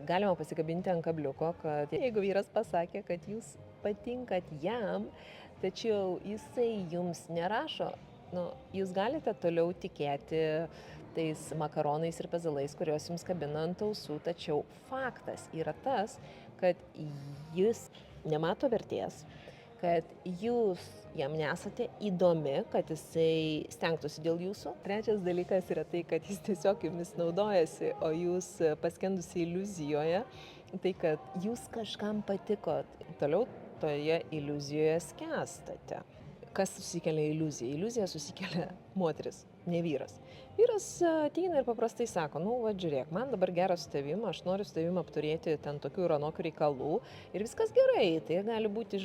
Galima pasikabinti ant kabliuko, kad jeigu vyras pasakė, kad jūs patinkat jam, tačiau jisai jums nerašo, jūs galite toliau tikėti tais makaronais ir pezalais, kuriuos jums kabina ant ausų, tačiau faktas yra tas, kad jis nemato vertės, kad jūs jam nesate įdomi, kad jisai stengtųsi dėl jūsų. Trečias dalykas yra tai, kad jis tiesiog jumis naudojasi, o jūs paskendusi iliuzijoje, tai kad jūs kažkam patikot. Toliau toje iliuzijoje skęstate. Kas susikelia iliuziją? Iliuziją susikelia moteris, ne vyras. Vyras ateina ir paprastai sako, žiūrėk, man dabar gera su tavim, aš noriu su tavim apturėti ten tokių ir anokių reikalų ir viskas gerai. Tai gali būti,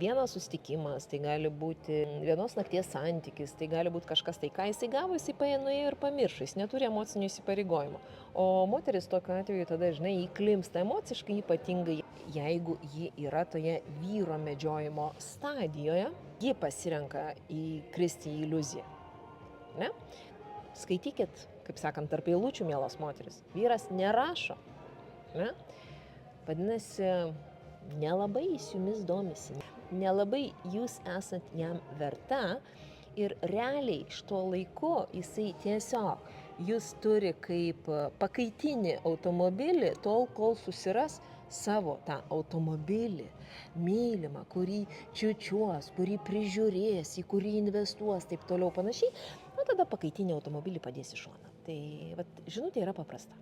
vienas susitikimas, tai gali būti vienos nakties santykis, tai gali būti kažkas tai, ką jisai gavo, jisai nuėjo ir pamiršo, jis neturi emocinių įsipareigojimų. O moteris tokiu atveju tada, įklimpsta emociškai, ypatingai jeigu ji yra toje vyro medžiojimo stadijoje, ji pasirenka įkristi į iliuziją. Ne? Skaitykit, kaip sakant, tarp eilučių, mielos moteris. Vyras nerašo. Ne? Vadinasi, nelabai jis jumis domisi. Nelabai jūs esat jam verta ir realiai iš to laiku jisai tiesiog jūs turi kaip pakaitinį automobilį tol, kol susiras savo tą automobilį, mylimą, kurį čiučiuos, kurį prižiūrės, į kurį investuos, taip toliau panašiai, tada pakaitinį automobilį padės į šoną. Tai žinutė yra paprasta.